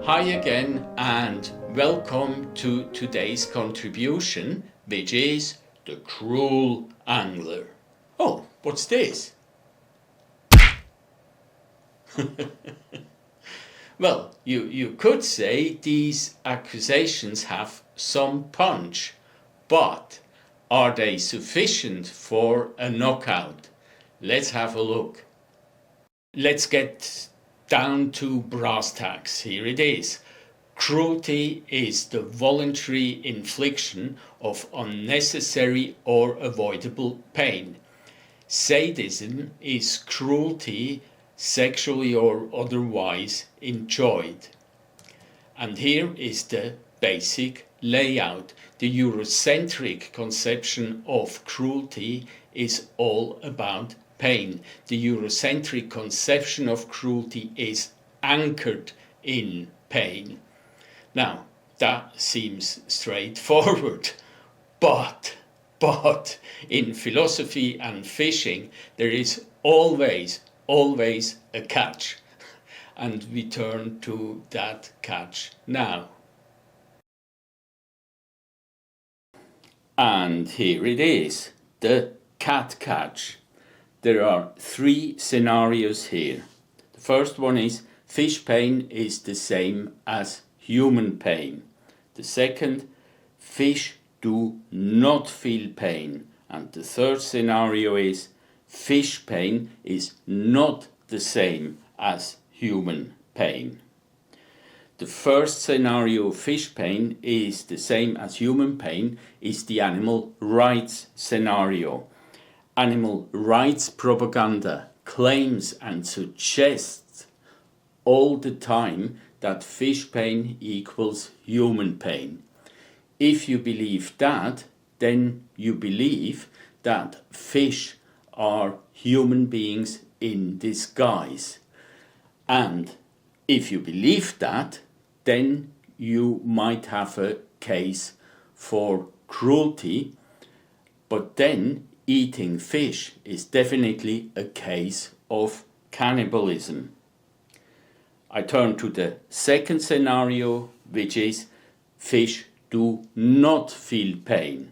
Hi again and welcome to today's contribution, which is the cruel angler. Oh, what's this? Well, you could say these accusations have some punch, but are they sufficient for a knockout? Let's have a look. Let's get down to brass tacks. Here it is. Cruelty is the voluntary infliction of unnecessary or avoidable pain. Sadism is cruelty, sexually or otherwise enjoyed. And here is the basic layout. The Eurocentric conception of cruelty is all about pain. The Eurocentric conception of cruelty is anchored in pain. Now, that seems straightforward, but in philosophy and fishing there is always a catch, and we turn to that catch now. And here it is, the cat catch. There are three scenarios here. The first one is fish pain is the same as human pain. The second, fish do not feel pain. And the third scenario is fish pain is not the same as human pain. The first scenario, fish pain is the same as human pain, is the animal rights scenario. Animal rights propaganda claims and suggests all the time that fish pain equals human pain. If you believe that, then you believe that fish are human beings in disguise. And if you believe that, then you might have a case for cruelty, but then eating fish is definitely a case of cannibalism. I turn to the second scenario, which is fish do not feel pain.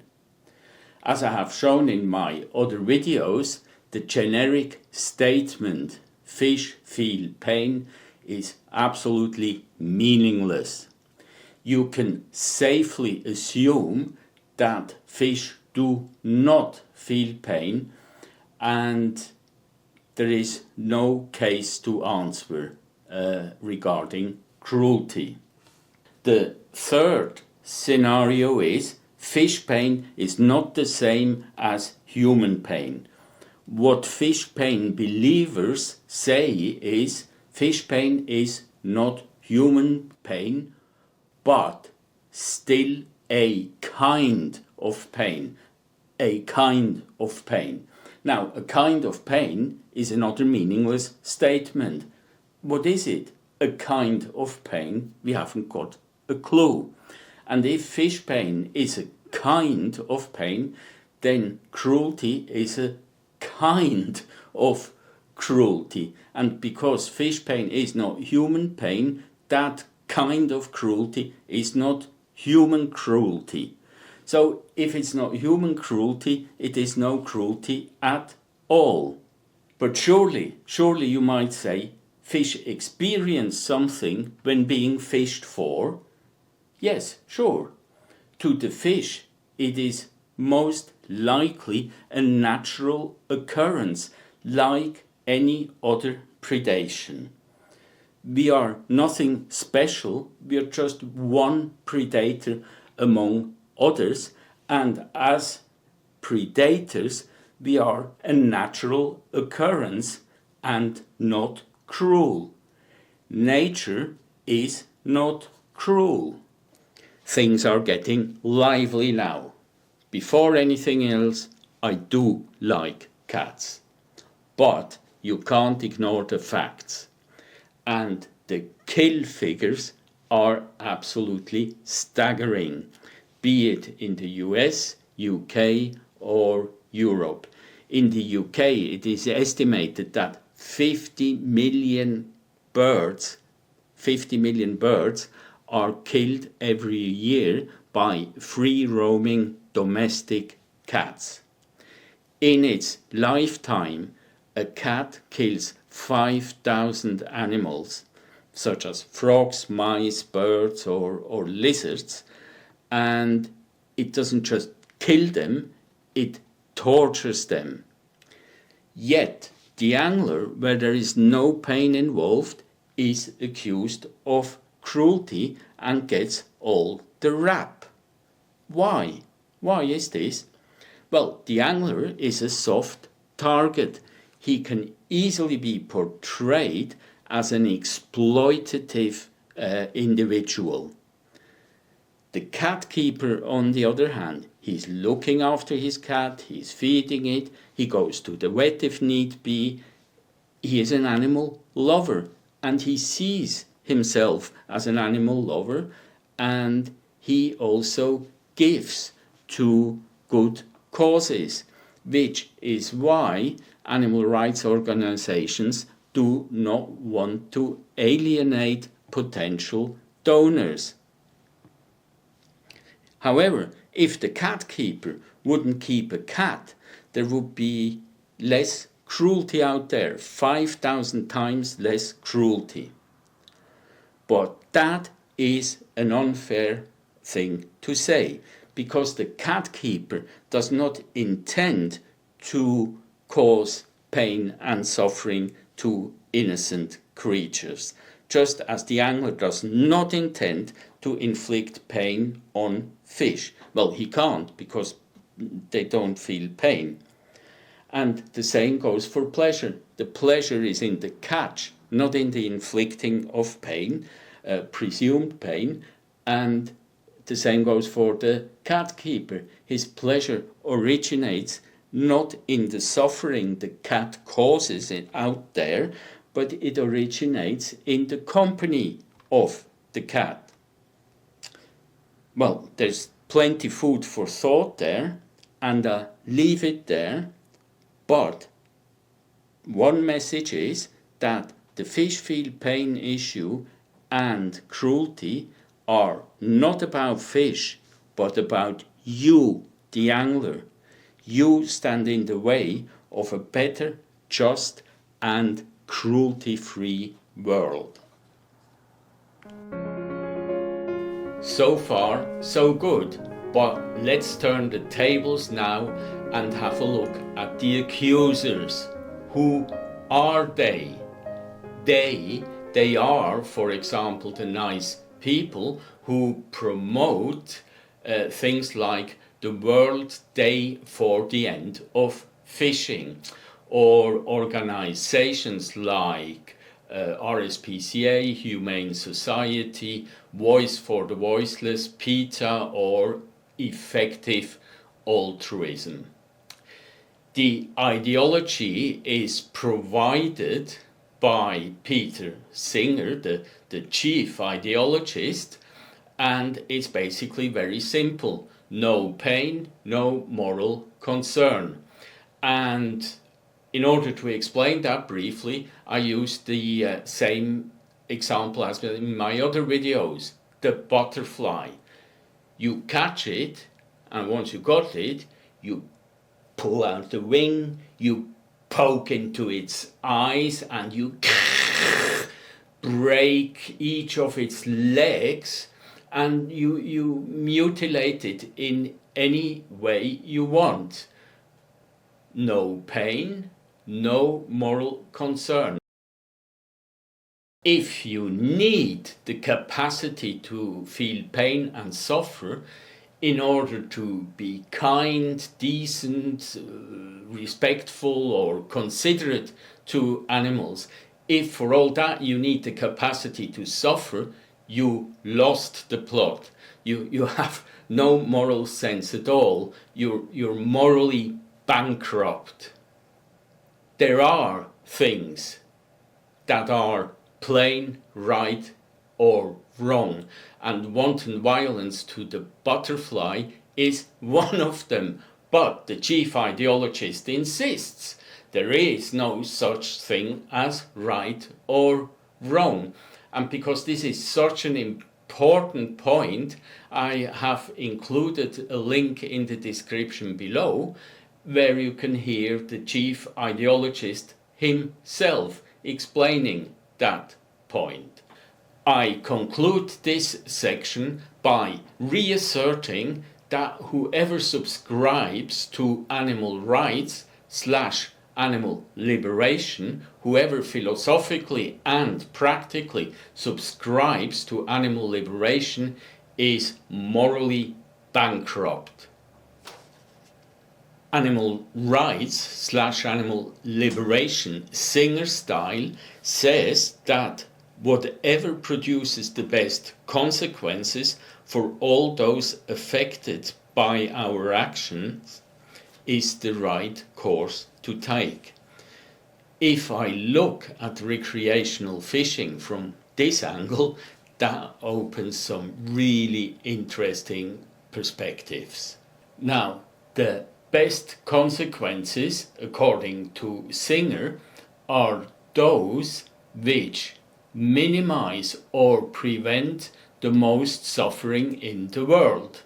As I have shown in my other videos, the generic statement fish feel pain is absolutely meaningless. You can safely assume that fish do not feel pain, and there is no case to answer regarding cruelty. The third scenario is fish pain is not the same as human pain. What fish pain believers say is fish pain is not human pain, but still a kind of pain. A kind of pain. Now, a kind of pain is another meaningless statement. What is it? A kind of pain? We haven't got a clue. And if fish pain is a kind of pain, then cruelty is a kind of cruelty. And because fish pain is not human pain, that kind of cruelty is not human cruelty. So if it's not human cruelty, it is no cruelty at all. But surely you might say, fish experience something when being fished for. Yes, sure. To the fish, it is most likely a natural occurrence, like any other predation. We are nothing special, we are just one predator among others, and as predators we are a natural occurrence and not cruel. Nature is not cruel. Things are getting lively now. Before anything else, I do like cats, but you can't ignore the facts, and the kill figures are absolutely staggering, be it in the US, UK or Europe. In the UK, it is estimated that 50 million birds 50 million birds are killed every year by free-roaming domestic cats. In its lifetime, a cat kills 5,000 animals, such as frogs, mice, birds, or lizards, and it doesn't just kill them, it tortures them. Yet, the angler, where there is no pain involved, is accused of cruelty and gets all the rap. Why? Why is this? Well, the angler is a soft target. He can easily be portrayed as an exploitative individual. The cat keeper, on the other hand, he's looking after his cat, he's feeding it, he goes to the vet if need be. He is an animal lover, and he sees himself as an animal lover, and he also gives to good causes, which is why animal rights organizations do not want to alienate potential donors. However, if the cat keeper wouldn't keep a cat, there would be less cruelty out there, 5,000 times less cruelty. But that is an unfair thing to say, because the cat keeper does not intend to cause pain and suffering to innocent creatures, just as the angler does not intend to inflict pain on fish. Well, he can't, because they don't feel pain. And the same goes for pleasure. The pleasure is in the catch, not in the inflicting of pain, presumed pain. And the same goes for the cat keeper. His pleasure originates not in the suffering the cat causes it out there, but it originates in the company of the cat. Well, there's plenty food for thought there, and I leave it there. But one message is that the fish feel pain issue and cruelty are not about fish, but about you, the angler. You stand in the way of a better, just, and cruelty-free world. So far, so good, but let's turn the tables now and have a look at the accusers. Who are they? They are, for example, the nice people who promote things like the World Day for the End of Fishing, or organizations like RSPCA, Humane Society, Voice for the Voiceless, PETA, or Effective Altruism. The ideology is provided by Peter Singer, the chief ideologist, and it's basically very simple. No pain, no moral concern. And in order to explain that briefly, I used the same example as in my other videos, the butterfly. You catch it, and once you got it, you pull out the wing, you poke into its eyes, and you break each of its legs, and you mutilate it in any way you want. No pain, no moral concern. If you need the capacity to feel pain and suffer in order to be kind, decent, respectful, or considerate to animals, if for all that you need the capacity to suffer, you lost the plot. You have no moral sense at all. You're morally bankrupt. There are things that are plain right or wrong, and wanton violence to the butterfly is one of them. But the chief ideologist insists there is no such thing as right or wrong, And because this is such an important point, I have included a link in the description below where you can hear the chief ideologist himself explaining that point. I conclude this section by reasserting that whoever subscribes to animal rights / animal liberation, whoever philosophically and practically subscribes to animal liberation, is morally bankrupt. Animal rights / animal liberation, Singer style, says that whatever produces the best consequences for all those affected by our actions is the right course to take. If I look at recreational fishing from this angle, that opens some really interesting perspectives. Now, the best consequences, according to Singer, are those which minimize or prevent the most suffering in the world,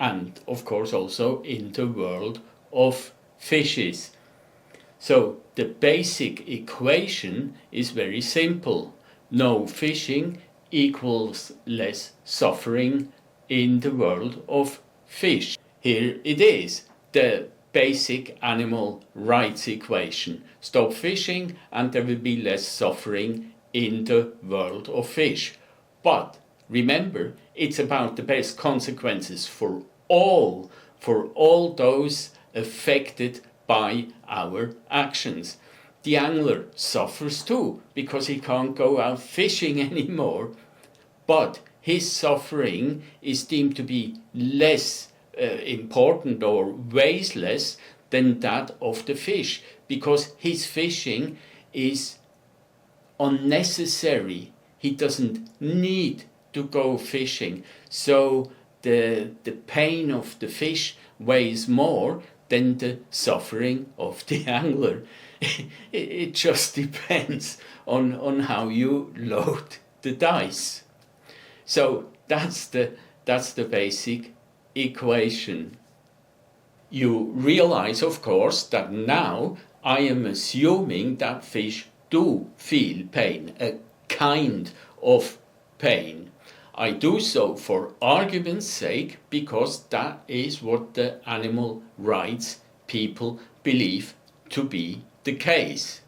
and of course also in the world of fishes. So the basic equation is very simple. No fishing equals less suffering in the world of fish. Here it is, the basic animal rights equation. Stop fishing and there will be less suffering in the world of fish. But remember, it's about the best consequences for all those affected by our actions. The angler suffers too because he can't go out fishing anymore, but his suffering is deemed to be less important or weighs less than that of the fish, because his fishing is unnecessary. He doesn't need to go fishing, so the pain of the fish weighs more than the suffering of the angler. It just depends on how you load the dice. So that's the basic equation. You realize, of course, that now I am assuming that fish do feel pain, a kind of pain. I do so for argument's sake because that is what the animal rights people believe to be the case.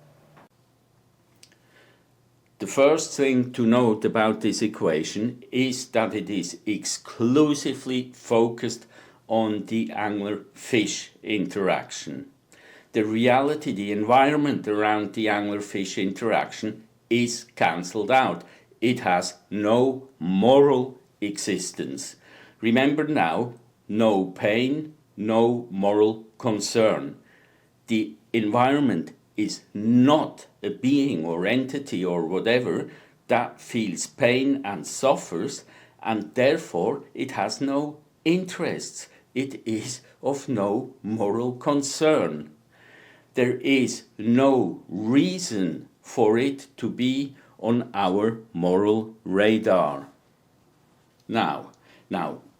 The first thing to note about this equation is that it is exclusively focused on the angler-fish interaction. The reality, the environment around the angler-fish interaction is cancelled out. It has no moral existence. Remember now, no pain, no moral concern. The environment is not a being or entity or whatever that feels pain and suffers, and therefore it has no interests. It is of no moral concern. There is no reason for it to be on our moral radar. Now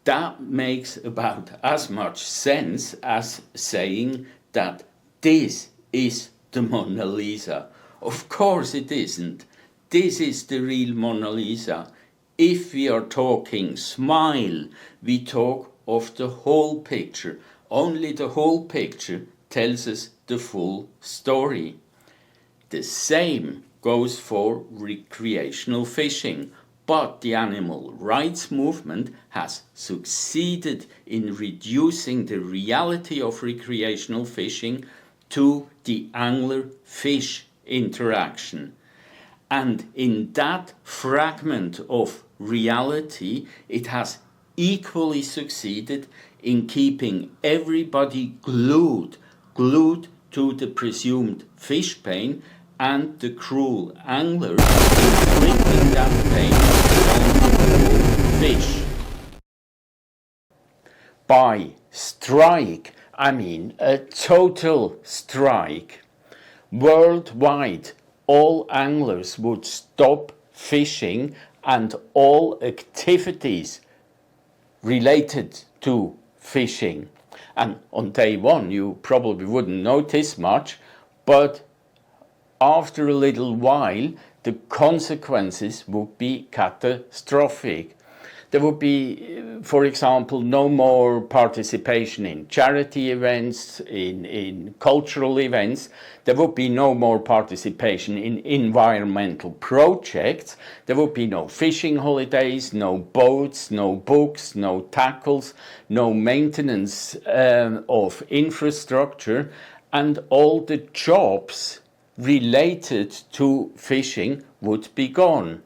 that makes about as much sense as saying that this is the Mona Lisa. Of course it isn't. This is the real Mona Lisa. If we are talking smile, we talk of the whole picture. Only the whole picture tells us the full story. The same goes for recreational fishing, but the animal rights movement has succeeded in reducing the reality of recreational fishing to the angler-fish interaction. And in that fragment of reality, it has equally succeeded in keeping everybody glued to the presumed fish pain, and the cruel angler inflicting that pain on the cruel fish. By strike, I mean a total strike. Worldwide, all anglers would stop fishing and all activities related to fishing. And on day one, you probably wouldn't notice much, but after a little while, the consequences would be catastrophic. There would be, for example, no more participation in charity events, in cultural events. There would be no more participation in environmental projects. There would be no fishing holidays, no boats, no books, no tackles, no maintenance of infrastructure, and all the jobs related to fishing would be gone.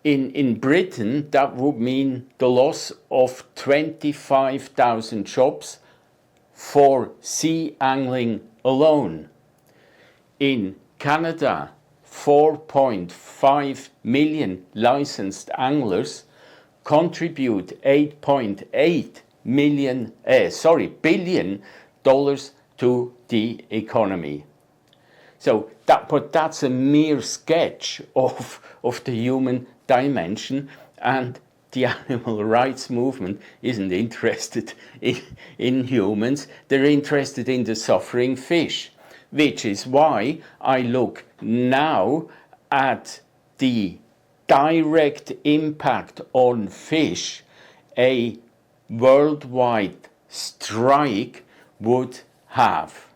In Britain, that would mean the loss of 25,000 jobs for sea angling alone. In Canada, 4.5 million licensed anglers contribute $8.8 billion to the economy. So that's a mere sketch of the human dimension, and the animal rights movement isn't interested in humans. They're interested in the suffering fish, which is why I look now at the direct impact on fish a worldwide strike would have.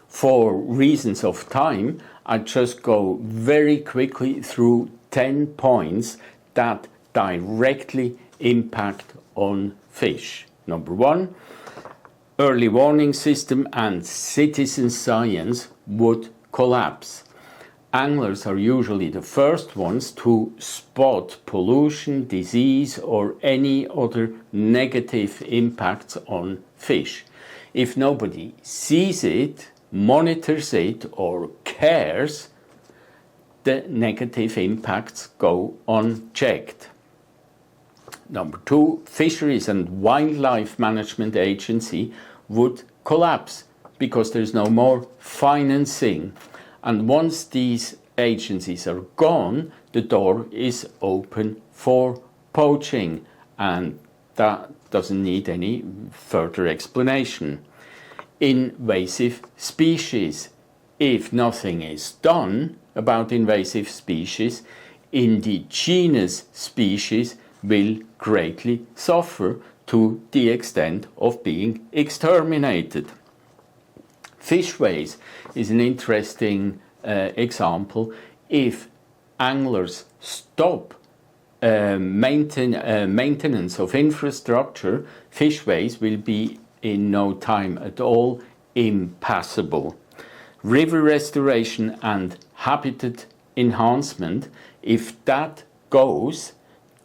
For reasons of time, I just go very quickly through 10 points that directly impact on fish. Number one, early warning system and citizen science would collapse. Anglers are usually the first ones to spot pollution, disease, or any other negative impacts on fish. If nobody sees it, monitors it, or cares, the negative impacts go unchecked. Number two, Fisheries and Wildlife Management Agency would collapse because there's no more financing. And once these agencies are gone, the door is open for poaching, and that doesn't need any further explanation. Invasive species. If nothing is done about invasive species, indigenous species will greatly suffer to the extent of being exterminated. Fishways is an interesting example. If anglers stop maintenance of infrastructure, fishways will be in no time at all impassable. River restoration and habitat enhancement, if that goes,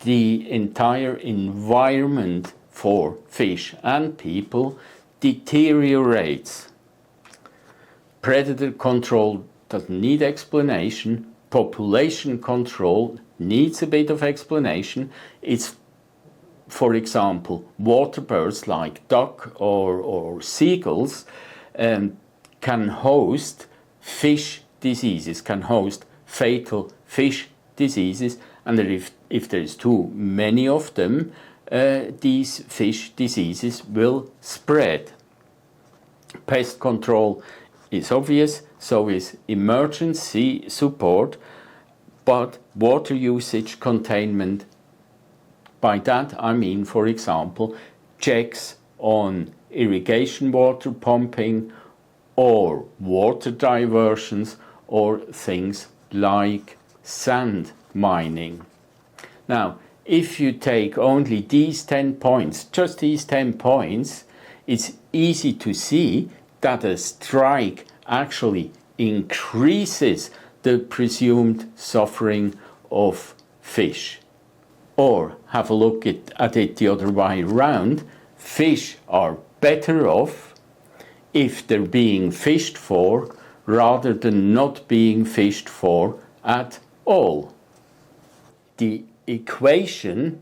the entire environment for fish and people deteriorates. Predator control doesn't need explanation. Population control needs a bit of explanation. It's, for example, water birds like duck or seagulls can host fish diseases, can host fatal fish diseases, and if there's too many of them, these fish diseases will spread. Pest control is obvious, so is emergency support, but water usage containment, by that I mean, for example, checks on irrigation water pumping or water diversions or things like sand mining. Now, if you take only these 10 points, just these 10 points, it's easy to see that a strike actually increases the presumed suffering of fish. Or have a look at it the other way around. Fish are better off if they're being fished for rather than not being fished for at all. The equation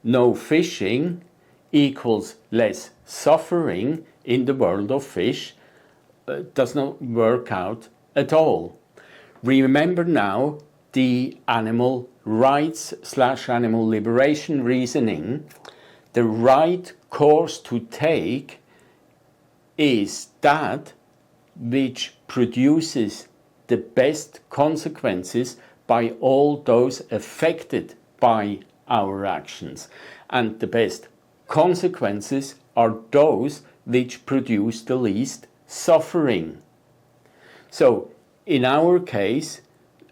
no fishing equals less suffering in the world of fish does not work out at all. Remember now, the animal rights / animal liberation reasoning, the right course to take is that which produces the best consequences by all those affected by our actions. And the best consequences are those which produce the least suffering. So, in our case,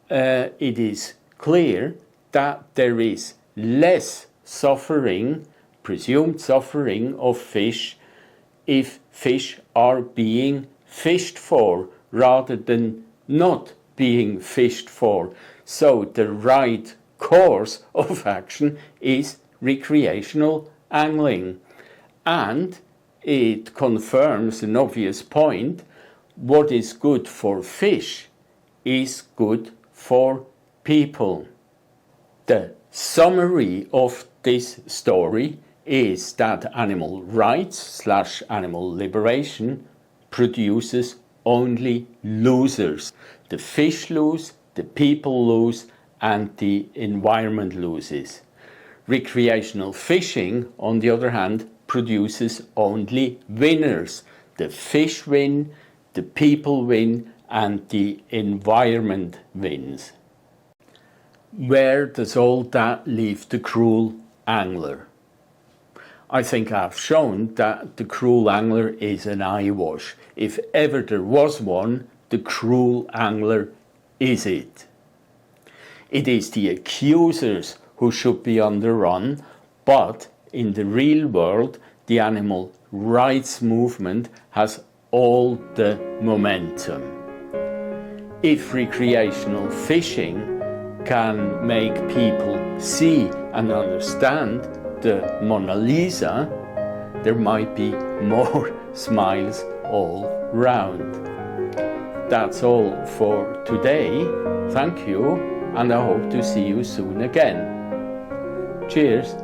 it is clear that there is less suffering, presumed suffering of fish, if fish are being fished for rather than not being fished for. So the right course of action is recreational angling. And it confirms an obvious point: what is good for fish is good for people. The summary of this story is that animal rights / animal liberation produces only losers. The fish lose, the people lose, and the environment loses. Recreational fishing, on the other hand, produces only winners. The fish win, the people win, and the environment wins. Where does all that leave the cruel angler? I think I've shown that the cruel angler is an eyewash. If ever there was one, the cruel angler is it. It is the accusers who should be on the run, but in the real world, the animal rights movement has all the momentum. If recreational fishing can make people see and understand the Mona Lisa, there might be more smiles all round. That's all for today. Thank you, and I hope to see you soon again. Cheers.